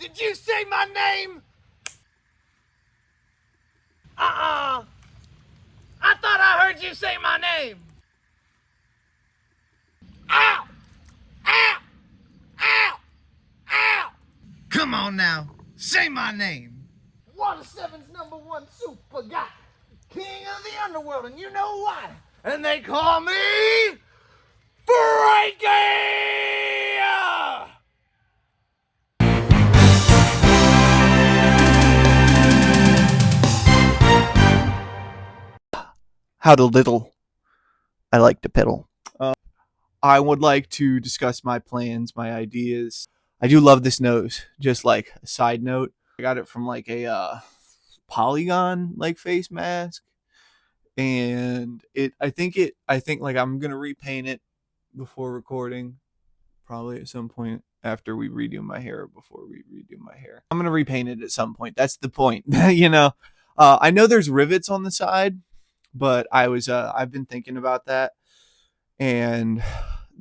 Did you say my name? Uh-uh. I thought I heard you say my name. Ow! Ow! Ow! Ow! Come on now. Say my name. Water 7's #1 super guy. King of the underworld, and you know why. And they call me Franky! How to little I like to piddle. I would like to discuss my plans, my ideas. I do love this nose. Just like a side note, I got it from like a Polygon like face mask, and I think like I'm gonna repaint it before recording, probably at some point after we redo my hair. Before we redo my hair, I'm gonna repaint it at some point. That's the point, you know. I know there's rivets on the side, but I've been thinking about that, and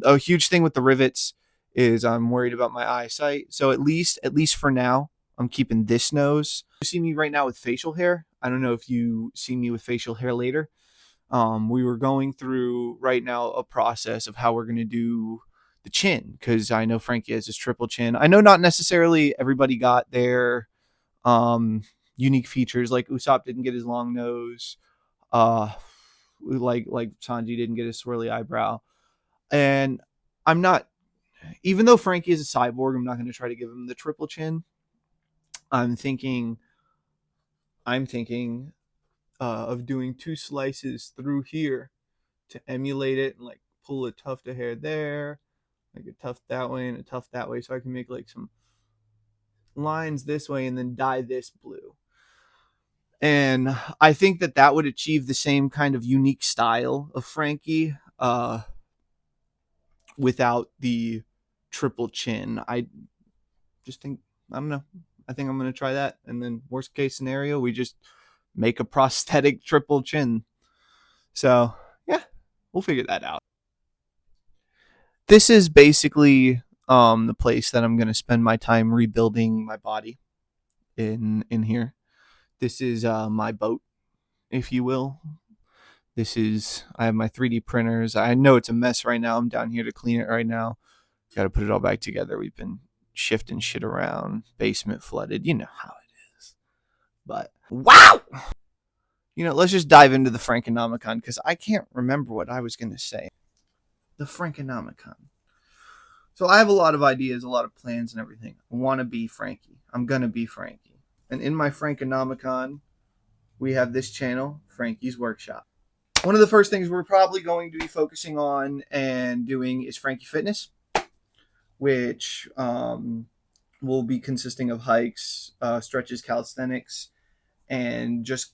a huge thing with the rivets is I'm worried about my eyesight. So at least for now, I'm keeping this nose. You see me right now with facial hair. I don't know if you see me with facial hair later. We were going through right now a process of how we're going to do the chin, because I know Franky has his triple chin. I know not necessarily everybody got their unique features. Like Usopp didn't get his long nose. Like Sanji didn't get his swirly eyebrow. And I'm not, even though Franky is a cyborg, I'm not going to try to give him the triple chin. I'm thinking of doing 2 slices through here to emulate it, and like pull a tuft of hair there, like a tuft that way and a tuft that way, so I can make like some lines this way and then dye this blue. And I think that would achieve the same kind of unique style of Franky, without the triple chin. I don't know. I think I'm going to try that. And then worst case scenario, we just make a prosthetic triple chin. So yeah, we'll figure that out. This is basically the place that I'm going to spend my time rebuilding my body in here. This is my boat, if you will. I have my 3D printers. I know it's a mess right now. I'm down here to clean it right now. Got to put it all back together. We've been shifting shit around. Basement flooded. You know how it is. But wow! Let's just dive into the Frankonomicon, because I can't remember what I was going to say. The Frankonomicon. So I have a lot of ideas, a lot of plans and everything. I want to be Franky. I'm going to be Franky. And in my Frankonomicon, we have this channel, Franky's Workshop. One of the first things we're probably going to be focusing on and doing is Franky Fitness, which will be consisting of hikes, stretches, calisthenics, and just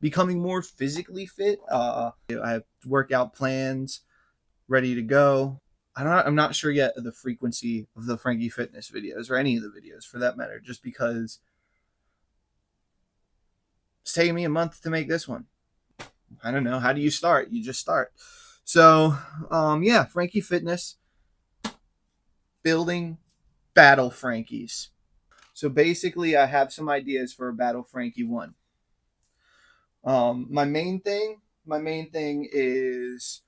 becoming more physically fit. I have workout plans ready to go. I'm not sure yet of the frequency of the Franky Fitness videos, or any of the videos for that matter, just because it's taking me a month to make this one. I don't know. How do you start? You just start. So, yeah, Franky Fitness, building Battle Frankies. So basically, I have some ideas for a Battle Franky 1. My main thing is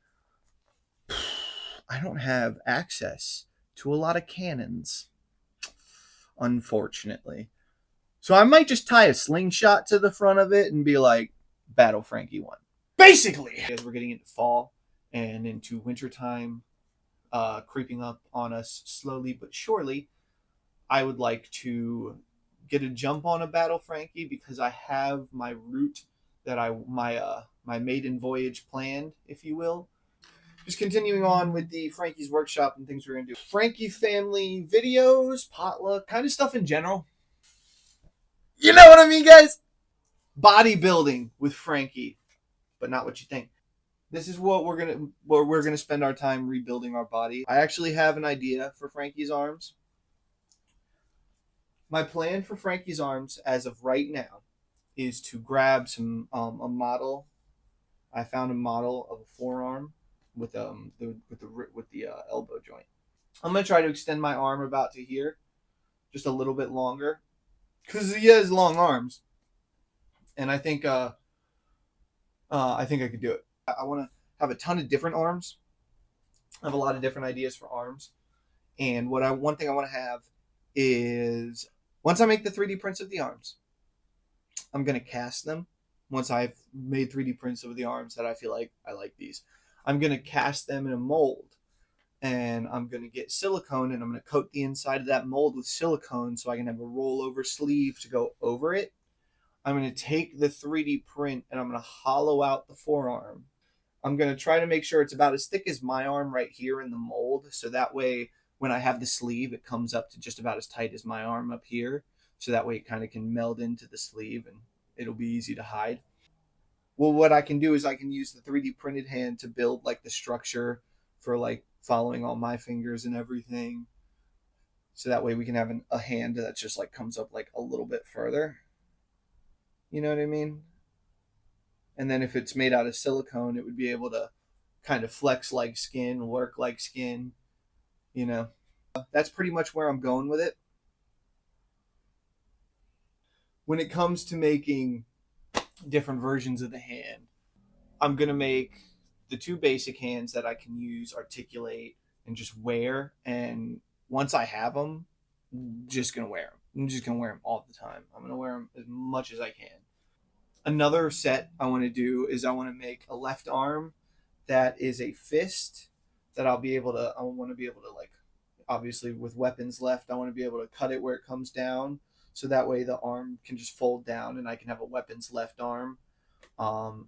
I don't have access to a lot of cannons, unfortunately. So I might just tie a slingshot to the front of it and be like, Battle Franky 1. Basically, as we're getting into fall and into wintertime, creeping up on us slowly but surely, I would like to get a jump on a Battle Franky, because I have my route that my maiden voyage planned, if you will. Just continuing on with the Franky's Workshop and things we're going to do. Franky family videos, potluck, kind of stuff in general. You know what I mean, guys? Bodybuilding with Franky, but not what you think. This is what we're gonna spend our time rebuilding our body. I actually have an idea for Franky's arms. My plan for Franky's arms, as of right now, is to grab a model. I found a model of a forearm with the elbow joint. I'm gonna try to extend my arm about to here, just a little bit longer, because he has long arms, and I think I could do it. I want to have a ton of different arms. I have a lot of different ideas for arms, and one thing I want to have is, once I make the 3D prints of the arms, I'm gonna cast them. Once I've made 3D prints of the arms that I feel like I like these, I'm gonna cast them in a mold, and I'm gonna get silicone, and I'm gonna coat the inside of that mold with silicone so I can have a rollover sleeve to go over it. I'm gonna take the 3D print and I'm gonna hollow out the forearm. I'm gonna try to make sure it's about as thick as my arm right here in the mold, so that way when I have the sleeve, it comes up to just about as tight as my arm up here. So that way it kind of can meld into the sleeve and it'll be easy to hide. Well, what I can do is I can use the 3D printed hand to build like the structure for like following all my fingers and everything. So that way we can have a hand that just like comes up like a little bit further. You know what I mean? And then if it's made out of silicone, it would be able to kind of flex like skin, work like skin, you know. That's pretty much where I'm going with it. When it comes to making different versions of the hand, I'm going to make the two basic hands that I can use, articulate, and just wear. And once I have them, I'm just going to wear them. I'm just going to wear them all the time. I'm going to wear them as much as I can. Another set I want to do is I want to make a left arm that is a fist that I want to be able to, like, obviously with weapons left, I want to be able to cut it where it comes down. So that way the arm can just fold down and I can have a weapons left arm,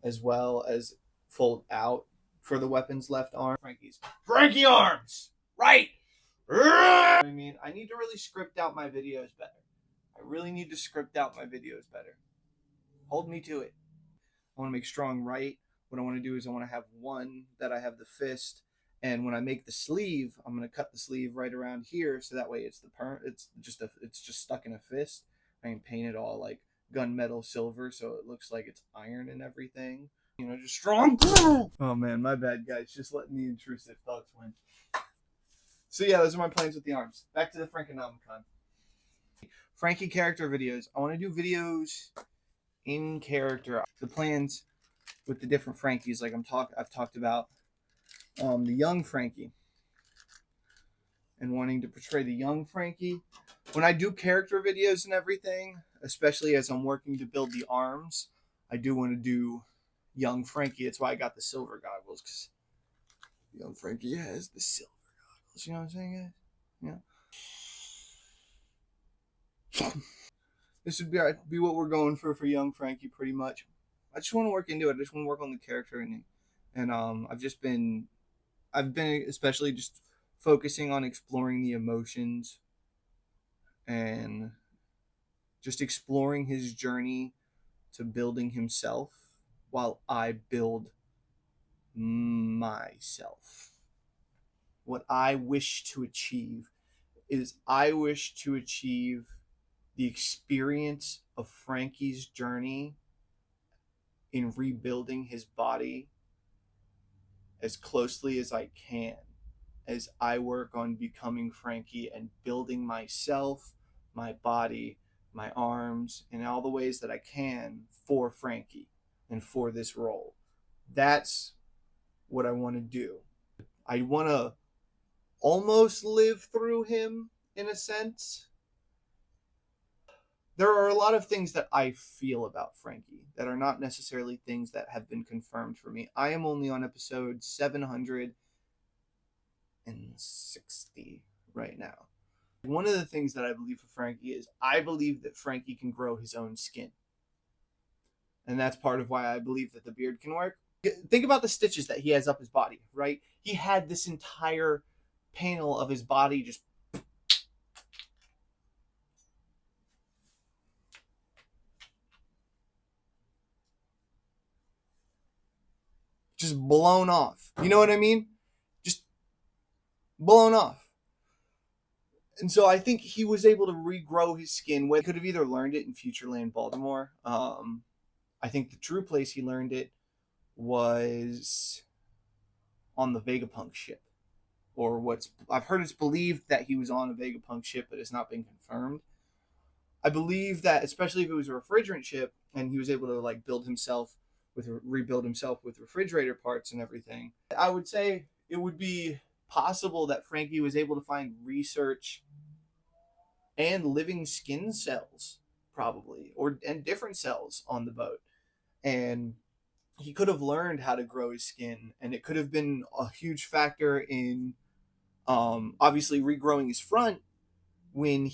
as well as fold out for the weapons left arm. Franky arms! Right! I mean, I need to really script out my videos better. I really need to script out my videos better. Hold me to it. I want to make strong right. What I want to do is I want to have one that I have the fist, and when I make the sleeve, I'm going to cut the sleeve right around here, so that way it's just stuck in a fist. I can paint it all like gunmetal silver, so it looks like it's iron and everything. You know, just strong. Oh man, my bad, guys. Just letting the intrusive thoughts win. So yeah, those are my plans with the arms. Back to the Frankonomicon. Franky character videos. I want to do videos in character. The plans with the different Frankies, like I've talked about the young Franky and wanting to portray the young Franky. When I do character videos and everything, especially as I'm working to build the arms, I do want to do young Franky. That's why I got the silver goggles, because young Franky has the silver goggles. You know what I'm saying, guys? Yeah. This would be what we're going for young Franky, pretty much. I just want to work into it. I just want to work on the character, and I've been especially just focusing on exploring the emotions and just exploring his journey to building himself while I build myself. What I wish to achieve is the experience of Franky's journey in rebuilding his body as closely as I can as I work on becoming Franky and building myself, my body, my arms, in all the ways that I can for Franky and for this role. That's what I want to do. I want to almost live through him in a sense. There are a lot of things that I feel about Franky that are not necessarily things that have been confirmed for me. I am only on episode 760 right now. One of the things that I believe for Franky is I believe that Franky can grow his own skin. And that's part of why I believe that the beard can work. Think about the stitches that he has up his body, right? He had this entire panel of his body just blown off. You know what I mean? Just blown off. And so I think he was able to regrow his skin. He could have either learned it in Futureland Baltimore. I think the true place he learned it was on the Vegapunk ship. or what's I've heard it's believed that he was on a Vegapunk ship, but it's not been confirmed. I believe that, especially if it was a refrigerant ship and he was able to like rebuild himself with refrigerator parts and everything, I would say it would be possible that Franky was able to find research and living skin cells, probably, and different cells on the boat, and he could have learned how to grow his skin, and it could have been a huge factor in obviously regrowing his front when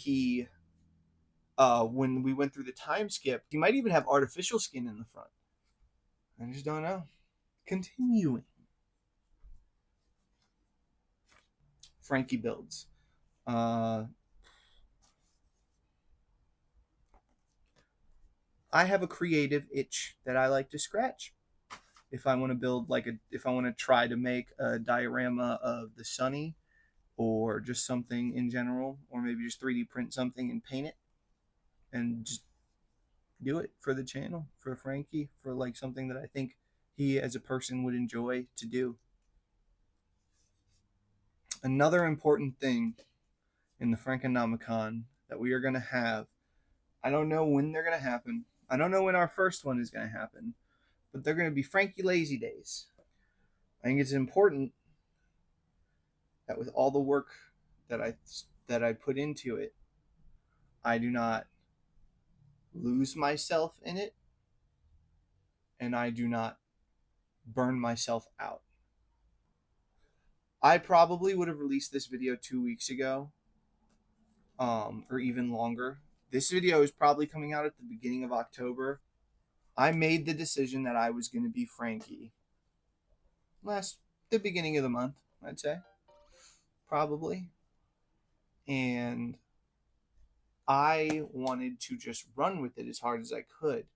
when we went through the time skip. He might even have artificial skin in the front. I just don't know. Continuing. Franky builds. I have a creative itch that I like to scratch. If I want to build if I want to try to make a diorama of the Sunny, or just something in general, or maybe just 3D print something and paint it, and just do it for the channel, for Franky, for like something that I think he as a person would enjoy to do. Another important thing in the Frankonomicon that we are going to have, I don't know when they're going to happen. I don't know when our first one is going to happen, but they're going to be Franky Lazy Days. I think it's important that with all the work that I put into it, I do not lose myself in it, and I do not burn myself out. I probably would have released this video 2 weeks ago, or even longer. This video is probably coming out at the beginning of October. I made the decision that I was going to be Franky the beginning of the month, I'd say, probably. And I wanted to just run with it as hard as I could.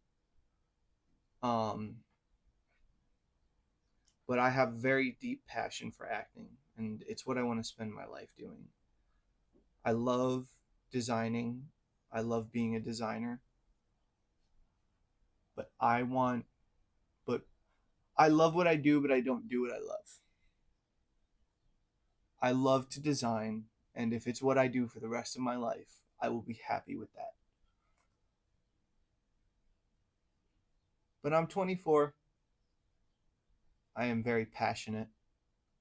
But I have very deep passion for acting, and it's what I want to spend my life doing. I love designing. I love being a designer. But I love what I do, but I don't do what I love. I love to design, and if it's what I do for the rest of my life, I will be happy with that. But I'm 24. I am very passionate,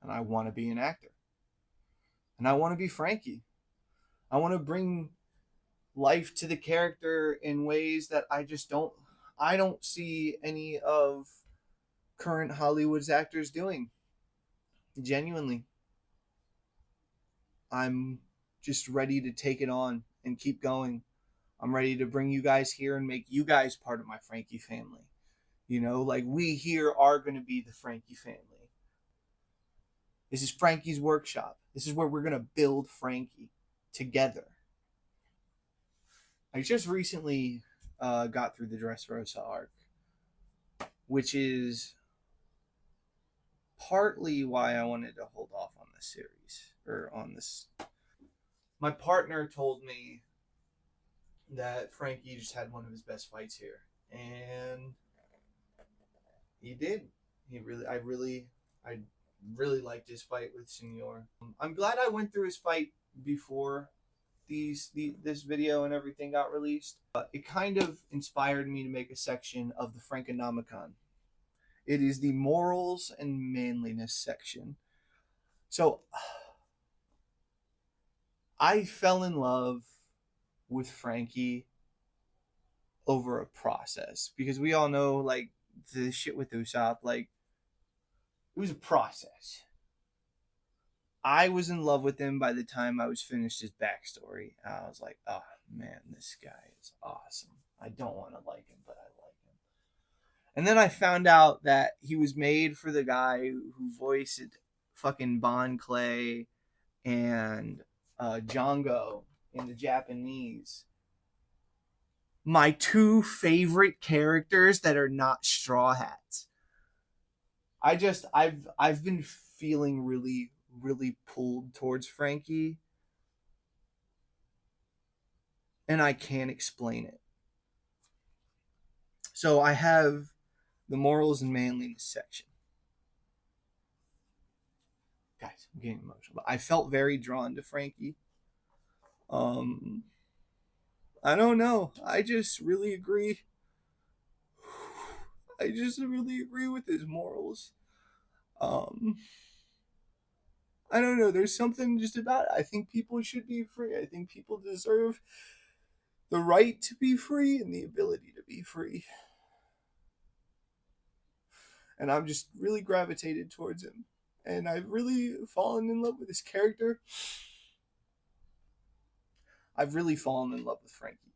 and I want to be an actor. And I want to be Franky. I want to bring life to the character in ways that I don't see any of current Hollywood's actors doing. Genuinely. I'm just ready to take it on and keep going. I'm ready to bring you guys here and make you guys part of my Franky family. You know, like we here are going to be the Franky family. This is Franky's workshop. This is where we're going to build Franky together. I just recently got through the Dressrosa arc, which is partly why I wanted to hold off on this series, or on this. My partner told me that Franky just had one of his best fights here, and he did. I really liked his fight with Senor. I'm glad I went through his fight before this video and everything got released. It kind of inspired me to make a section of the Frankonomicon. It is the morals and manliness section. So I fell in love with Franky over a process, because we all know, like, the shit with Usopp, like, it was a process. I was in love with him by the time I was finished his backstory. I was like, oh man, this guy is awesome. I don't want to like him, but I like him. And then I found out that he was made for the guy who voiced fucking Bon Clay and Django in the Japanese. My two favorite characters that are not Straw Hats. I've been feeling really pulled towards Franky, and I can't explain it. So I have the morals and manliness section. guys, I'm getting emotional. But I felt very drawn to Franky. Um, I don't know. I just really agree. I just really agree with his morals. Um, I don't know. There's something just about it. I think people should be free. I think people deserve the right to be free and the ability to be free. And I'm just really gravitated towards him. And I've really fallen in love with his character. I've really fallen in love with Franky.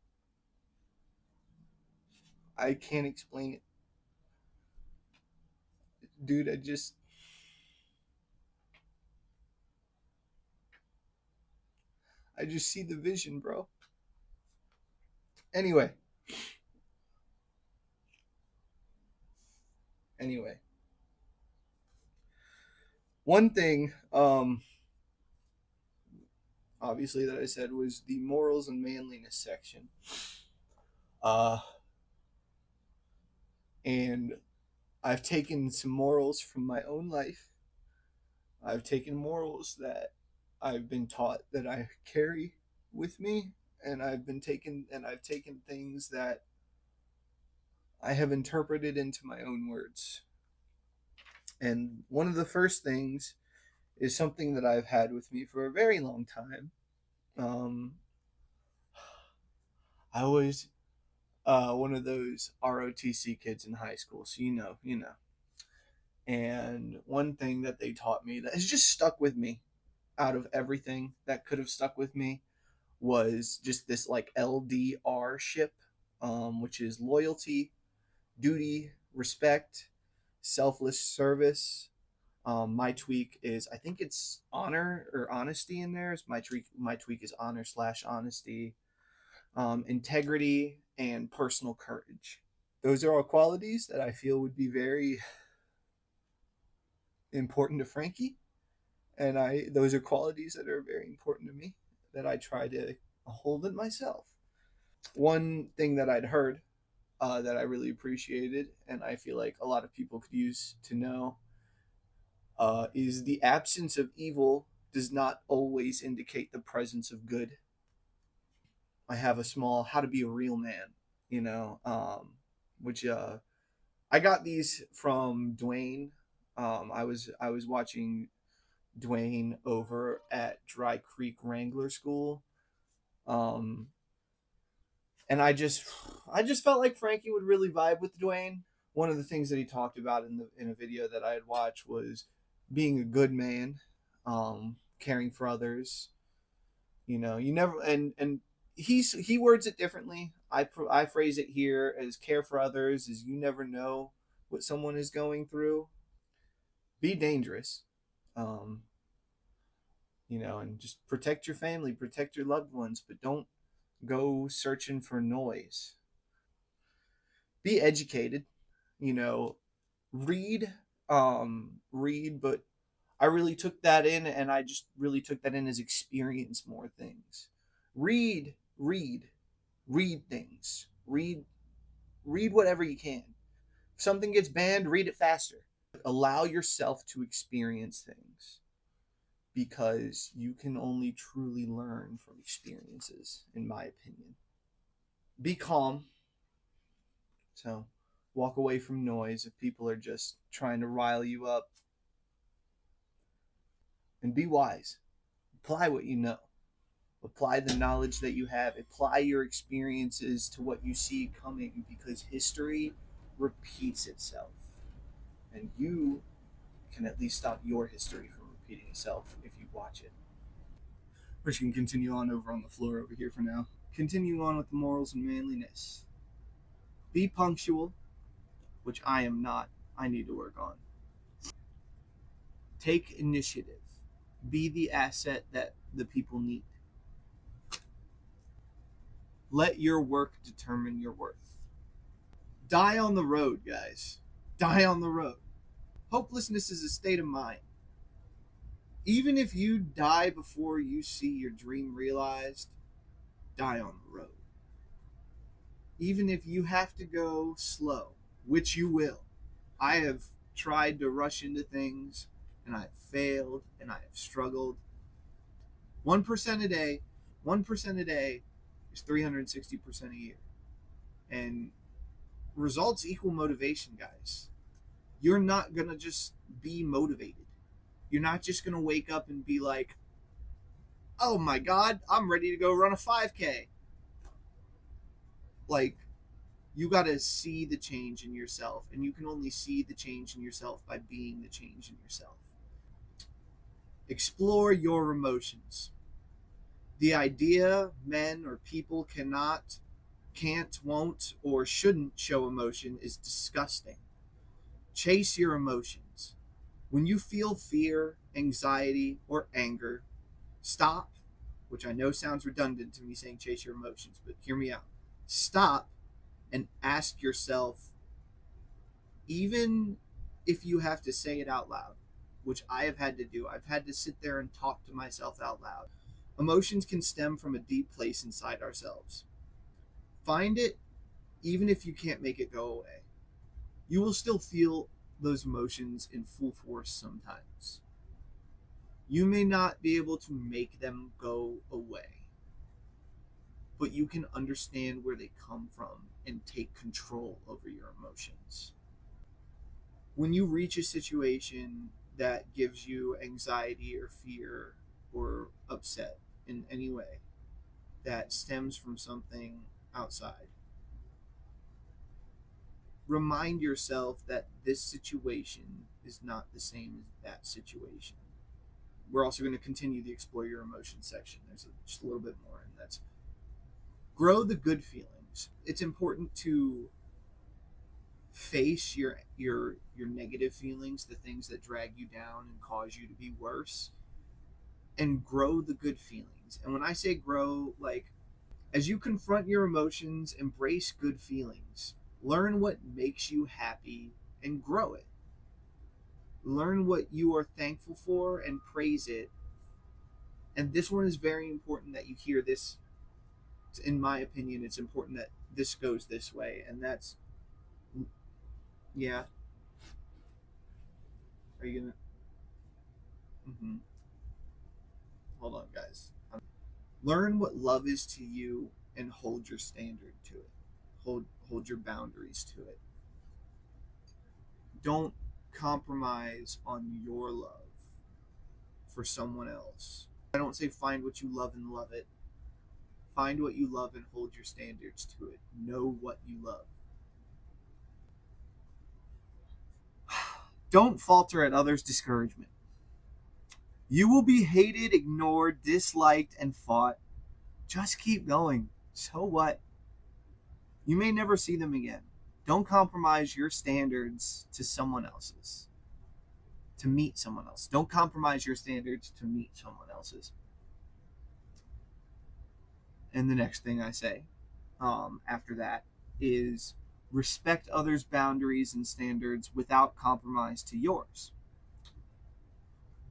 I can't explain it. Dude, I just see the vision, bro. Anyway. One thing, obviously that I said was the morals and manliness section. Uh, and I've taken some morals from my own life. I've taken morals that I've been taught that I carry with me, and I've taken things that I have interpreted into my own words. And one of the first things is something that I've had with me for a very long time. I was one of those ROTC kids in high school, so you know. And one thing that they taught me that has just stuck with me out of everything that could have stuck with me was just this like LDR ship, which is loyalty, duty, respect, selfless service. My tweak is I think it's honor or honesty in there. My tweak is honor/honesty, integrity, and personal courage. Those are all qualities that I feel would be very important to Franky, and I those are qualities that are very important to me that I try to hold in myself. One thing that I'd heard that I really appreciated, and I feel like a lot of people could use to know, is the absence of evil does not always indicate the presence of good. I have a small how to be a real man, which I got these from Dwayne. I was watching Dwayne over at Dry Creek Wrangler School, um, and I just felt like Franky would really vibe with Dwayne. One of the things that he talked about in a video that I had watched was being a good man, caring for others. You never and he words it differently. I phrase it here as care for others is you never know what someone is going through. Be dangerous, um, and just protect your family, protect your loved ones, but don't go searching for noise. Be educated, you know, read, read, but I really took that in, and I just really took that in as experience more things. Read, read, read things. Read whatever you can. If something gets banned, read it faster. Allow yourself to experience things because you can only truly learn from experiences, in my opinion. Be calm. So, walk away from noise if people are just trying to rile you up. And be wise. Apply what you know. Apply the knowledge that you have. Apply your experiences to what you see coming because history repeats itself. And you can at least stop your history from repeating itself if you watch it. Which can continue on over on the floor over here for now. Continue on with the morals and manliness. Be punctual, which I am not. I need to work on. Take initiative. Be the asset that the people need. Let your work determine your worth. Die on the road, guys. Die on the road. Hopelessness is a state of mind. Even if you die before you see your dream realized, die on the road. Even if you have to go slow, which you will. I have tried to rush into things and I've failed and I've struggled. 1% a day, 1% a day is 360% a year. And results equal motivation, guys. You're not going to just be motivated. You're not just going to wake up and be like, oh my God, I'm ready to go run a 5K. Like, you got to see the change in yourself, and you can only see the change in yourself by being the change in yourself. Explore your emotions. The idea men or people cannot, can't, won't, or shouldn't show emotion is disgusting. Chase your emotions. When you feel fear, anxiety, or anger, stop, which I know sounds redundant to me saying chase your emotions, but hear me out. Stop and ask yourself, even if you have to say it out loud, which I have had to do, I've had to sit there and talk to myself out loud. Emotions can stem from a deep place inside ourselves. Find it, even if you can't make it go away. You will still feel those emotions in full force sometimes. You may not be able to make them go away, but you can understand where they come from and take control over your emotions. When you reach a situation that gives you anxiety or fear or upset in any way that stems from something outside, remind yourself that this situation is not the same as that situation. We're also going to continue the explore your emotions section. There's just a little bit more, and that's grow the good feelings. It's important to face your negative feelings, the things that drag you down and cause you to be worse, and grow the good feelings. And when I say grow, like, as you confront your emotions, embrace good feelings. Learn what makes you happy and grow it. Learn what you are thankful for and praise it. And this one is very important that you hear this. In my opinion, it's important that this goes this way. And that's, yeah. Are you going to? Mm-hmm. Hold on, guys. Learn what love is to you and hold your standard to it. Hold your boundaries to it. Don't compromise on your love for someone else. I don't say find what you love and love it. Find what you love and hold your standards to it. Know what you love. Don't falter at others' discouragement. You will be hated, ignored, disliked, and fought. Just keep going. So what? You may never see them again. Don't compromise your standards to someone else's. To meet someone else. Don't compromise your standards to meet someone else's. And the next thing I say after that is respect others' boundaries and standards without compromise to yours.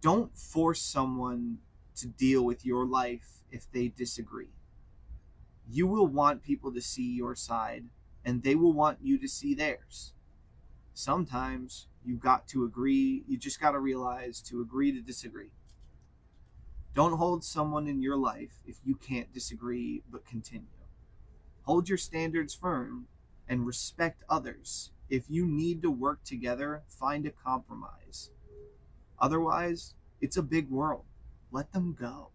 Don't force someone to deal with your life if they disagree. You will want people to see your side, and they will want you to see theirs. Sometimes you got to agree, you just got to realize to agree to disagree. Don't hold someone in your life if you can't disagree but continue. Hold your standards firm and respect others. If you need to work together, find a compromise. Otherwise, it's a big world. Let them go.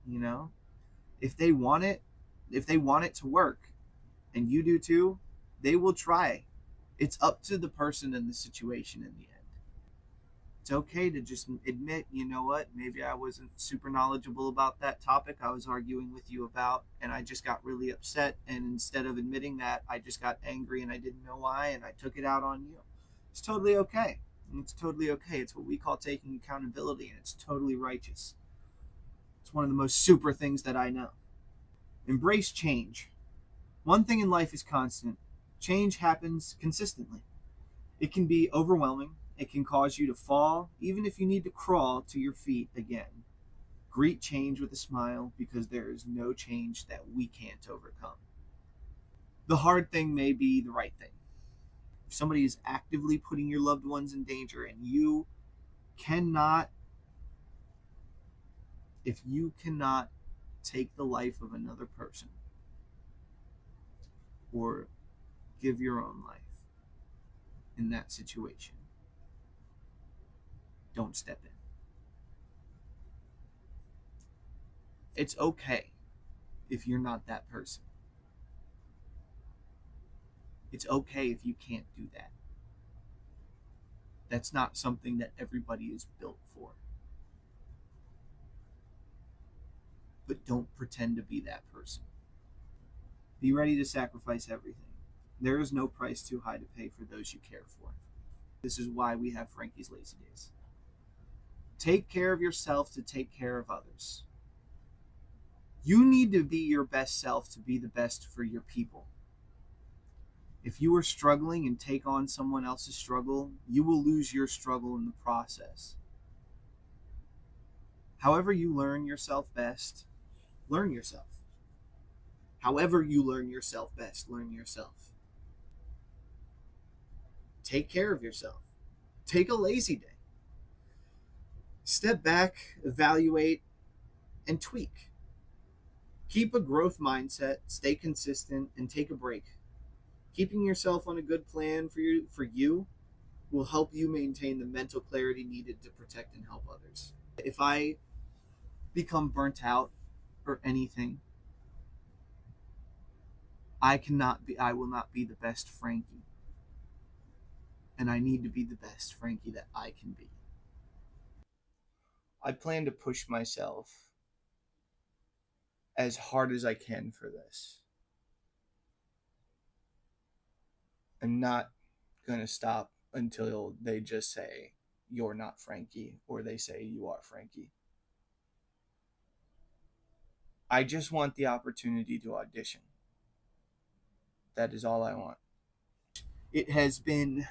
You know? If they want it to work, and you do too, they will try. It's up to the person and the situation in the end. It's okay to just admit, you know what, maybe I wasn't super knowledgeable about that topic I was arguing with you about, and I just got really upset, and instead of admitting that, I just got angry and I didn't know why, and I took it out on you. It's totally okay. It's totally okay. It's what we call taking accountability, and it's totally righteous. It's one of the most super things that I know. Embrace change. One thing in life is constant. Change happens consistently. It can be overwhelming. It can cause you to fall, even if you need to crawl to your feet again. Greet change with a smile, because there is no change that we can't overcome. The hard thing may be the right thing. If somebody is actively putting your loved ones in danger and you if you cannot take the life of another person or give your own life in that situation, don't step in. It's okay if you're not that person. It's okay if you can't do that. That's not something that everybody is built for. But don't pretend to be that person. Be ready to sacrifice everything. There is no price too high to pay for those you care for. This is why we have Franky's Lazy Days. Take care of yourself to take care of others. You need to be your best self to be the best for your people. If you are struggling and take on someone else's struggle, you will lose your struggle in the process. However you learn yourself best, learn yourself. However you learn yourself best, learn yourself. Take care of yourself. Take a lazy day. Step back, evaluate, and tweak. Keep a growth mindset, stay consistent, and take a break. Keeping yourself on a good plan for you will help you maintain the mental clarity needed to protect and help others. If I become burnt out or anything, I will not be the best Franky. And I need to be the best Franky that I can be. I plan to push myself as hard as I can for this. I'm not going to stop until they just say, "You're not Franky," or they say, "You are Franky." I just want the opportunity to audition. That is all I want. It has been